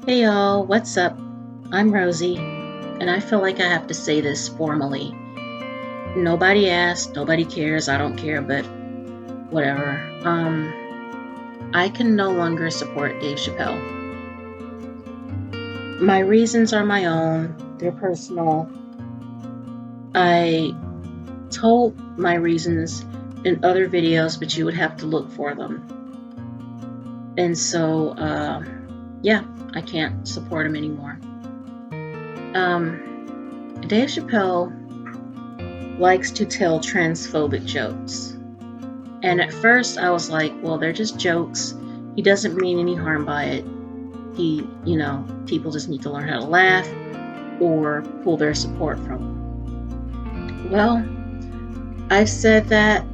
Hey y'all, what's up? I'm Rosie, and I feel like I have to say this formally. Nobody asked, nobody cares, I don't care, but whatever. I can no longer support Dave Chappelle. My reasons are my own, they're personal. I told my reasons in other videos, but you would have to look for them. And so, yeah, I can't support him anymore. Dave Chappelle likes to tell transphobic jokes. And at first I was like, well, they're just jokes. He doesn't mean any harm by it. People just need to learn how to laugh or pull their support from him. Well, I've said that,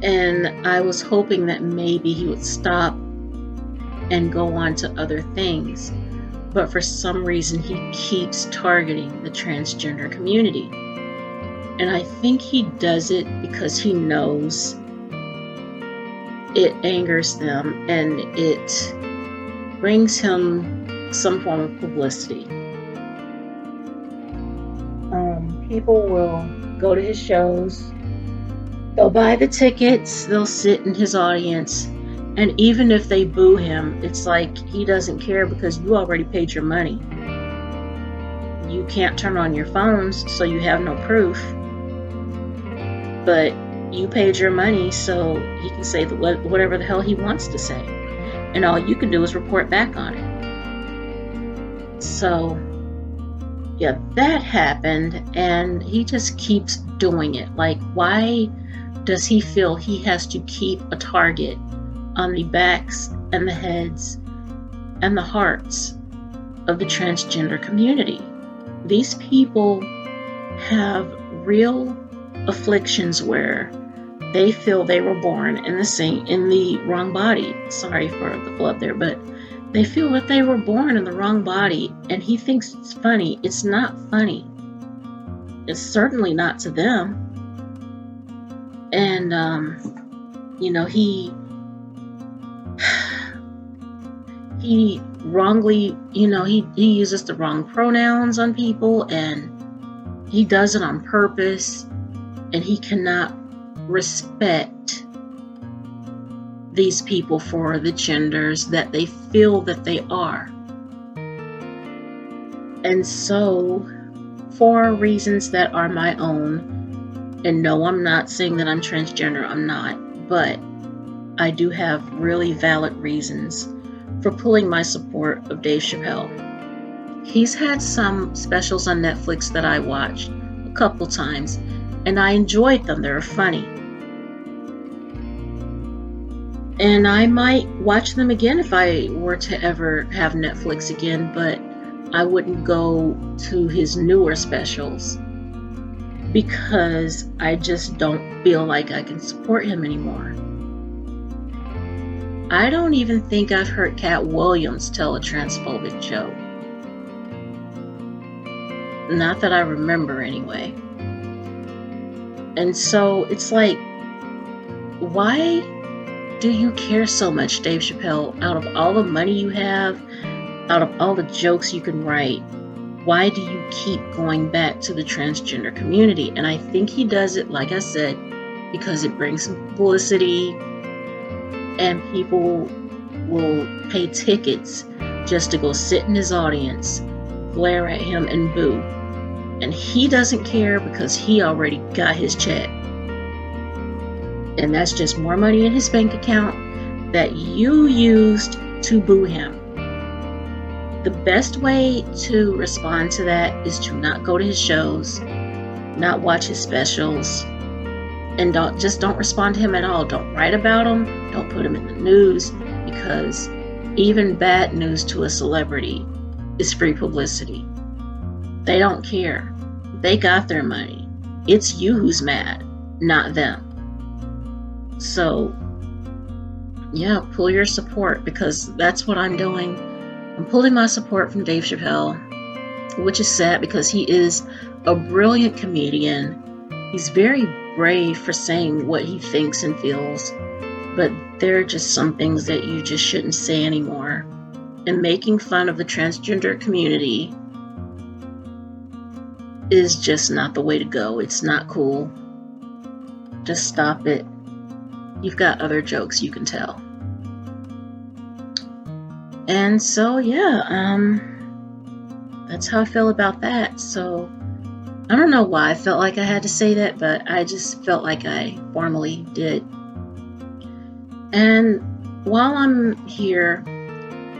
and I was hoping that maybe he would stop and go on to other things. But for some reason, he keeps targeting the transgender community. And I think he does it because he knows it angers them and it brings him some form of publicity. People will go to his shows, they'll buy the tickets, they'll sit in his audience, and even if they boo him, it's like he doesn't care because you already paid your money. You can't turn on your phones, so you have no proof, but you paid your money, so he can say whatever the hell he wants to say, and all you can do is report back on it. So yeah, that happened, and he just keeps doing it. Like, why does he feel he has to keep a target on the backs and the heads and the hearts of the transgender community? These people have real afflictions where they feel they were born in the wrong body. Sorry for the flub there, but they feel that they were born in the wrong body, and he thinks it's funny. It's not funny. It's certainly not to them. And he wrongly, he uses the wrong pronouns on people, and he does it on purpose, and he cannot respect these people for the genders that they feel that they are. And so, for reasons that are my own, and no, I'm not saying that I'm transgender, I'm not, but I do have really valid reasons for pulling my support of Dave Chappelle. He's had some specials on Netflix that I watched a couple times, and I enjoyed them. They were funny. And I might watch them again if I were to ever have Netflix again, but I wouldn't go to his newer specials because I just don't feel like I can support him anymore. I don't even think I've heard Cat Williams tell a transphobic joke. Not that I remember anyway. And so it's like, why do you care so much, Dave Chappelle? Out of all the money you have, out of all the jokes you can write, why do you keep going back to the transgender community? And I think he does it, like I said, because it brings some publicity, and people will pay tickets just to go sit in his audience, glare at him, and boo. And he doesn't care because he already got his check. And that's just more money in his bank account that you used to boo him. The best way to respond to that is to not go to his shows, not watch his specials, and don't respond to him at all. Don't write about him, don't put him in the news, because even bad news to a celebrity is free publicity. They don't care. They got their money. It's you who's mad, not them. So, yeah, pull your support, because that's what I'm doing. I'm pulling my support from Dave Chappelle, which is sad because he is a brilliant comedian. He's very brave for saying what he thinks and feels, but there are just some things that you just shouldn't say anymore. and making fun of the transgender community is just not the way to go. It's not cool. Just stop it. You've got other jokes you can tell. And so, yeah, that's how I feel about that. So, I don't know why I felt like I had to say that, but I just felt like I formally did. And while I'm here,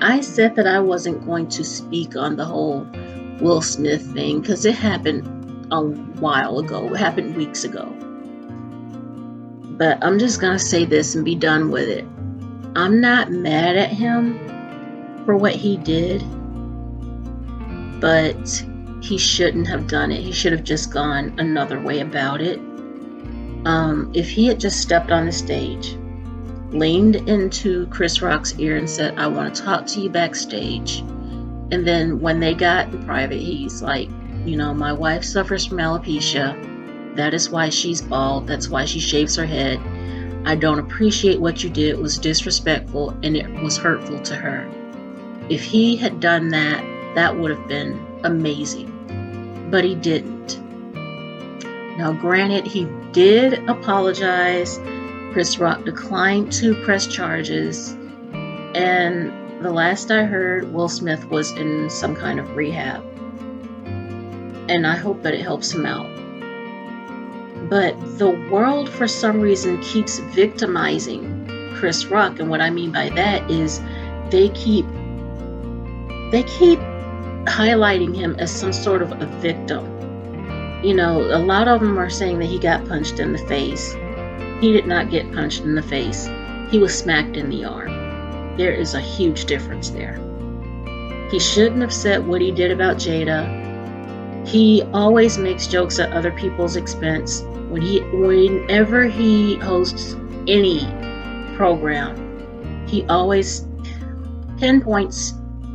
I said that I wasn't going to speak on the whole Will Smith thing because it happened a while ago. It happened weeks ago. But I'm just going to say this and be done with it. I'm not mad at him for what he did, but he shouldn't have done it. He should have just gone another way about it. If he had just stepped on the stage, leaned into Chris Rock's ear and said, I want to talk to you backstage. And then when they got in private, he's like, my wife suffers from alopecia. That is why she's bald. That's why she shaves her head. I don't appreciate what you did. It was disrespectful and it was hurtful to her. If he had done that, that would have been amazing. But he didn't. Now, granted, he did apologize. Chris Rock declined to press charges. And the last I heard, Will Smith was in some kind of rehab. And I hope that it helps him out. But the world, for some reason, keeps victimizing Chris Rock. And what I mean by that is they keep highlighting him as some sort of a victim. A lot of them are saying that he got punched in the face. He did not get punched in the face. He was smacked in the arm. There is a huge difference there. He shouldn't have said what he did about Jada. He always makes jokes at other people's expense. Whenever he hosts any program, he always pinpoints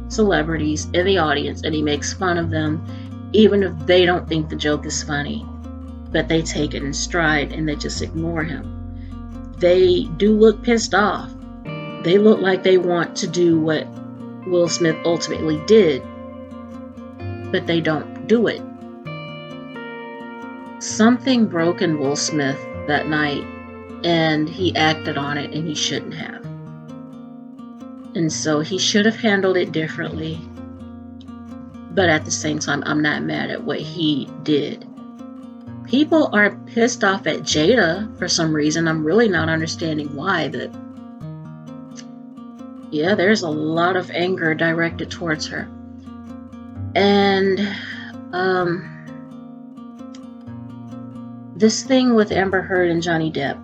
celebrities in the audience and he makes fun of them, even if they don't think the joke is funny. But they take it in stride and they just ignore him. They do look pissed off. They look like they want to do what Will Smith ultimately did, but they don't do it. Something broke in Will Smith that night, and he acted on it, and he shouldn't have. And so he should have handled it differently. But at the same time, I'm not mad at what he did. People are pissed off at Jada for some reason. I'm really not understanding why. There's a lot of anger directed towards her. And this thing with Amber Heard and Johnny Depp,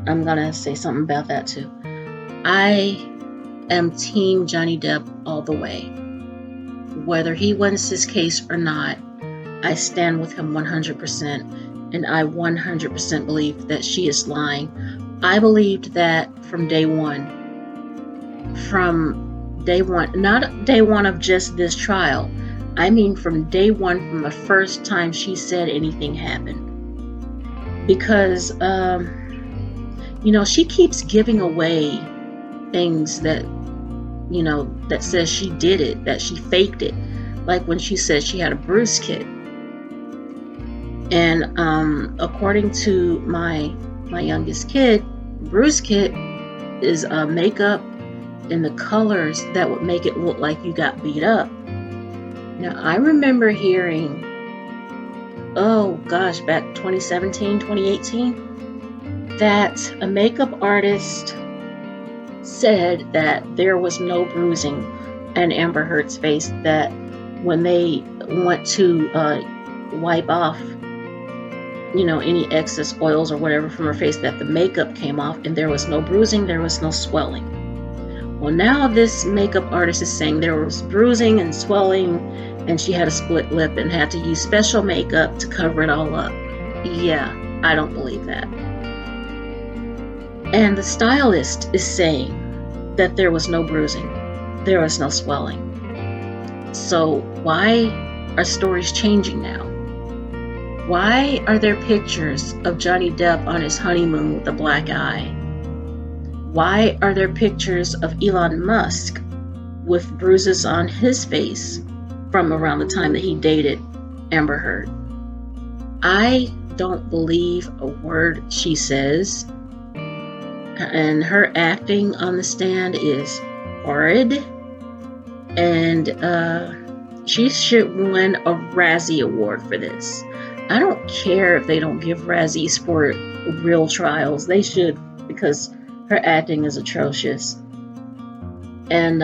I'm going to say something about that too. I am team Johnny Depp all the way. Whether he wins his case or not, I stand with him 100%, and I 100% believe that she is lying. I believed that from day one. Not day one of just this trial. I mean from day one, from the first time she said anything happened. Because, she keeps giving away things that, that says she did it, that she faked it. Like when she said she had a bruise kit. And according to my youngest kid, bruise kit is makeup in the colors that would make it look like you got beat up. Now, I remember hearing, back 2017, 2018, that a makeup artist said that there was no bruising in Amber Heard's face, that when they went to wipe off, any excess oils or whatever from her face, that the makeup came off and there was no bruising, there was no swelling. Well, now this makeup artist is saying there was bruising and swelling and she had a split lip and had to use special makeup to cover it all up. Yeah, I don't believe that. And the stylist is saying that there was no bruising, there was no swelling. So why are stories changing now? Why are there pictures of Johnny Depp on his honeymoon with a black eye? Why are there pictures of Elon Musk with bruises on his face from around the time that he dated Amber Heard. I don't believe a word she says, and her acting on the stand is horrid, and she should win a Razzie Award for this. I don't care if they don't give Razzies for real trials. They should, because her acting is atrocious. And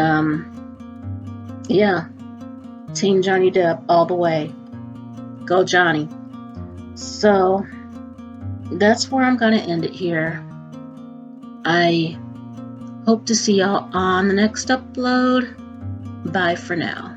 yeah, Team Johnny Depp all the way. Go Johnny. So that's where I'm going to end it here. I hope to see y'all on the next upload. Bye for now.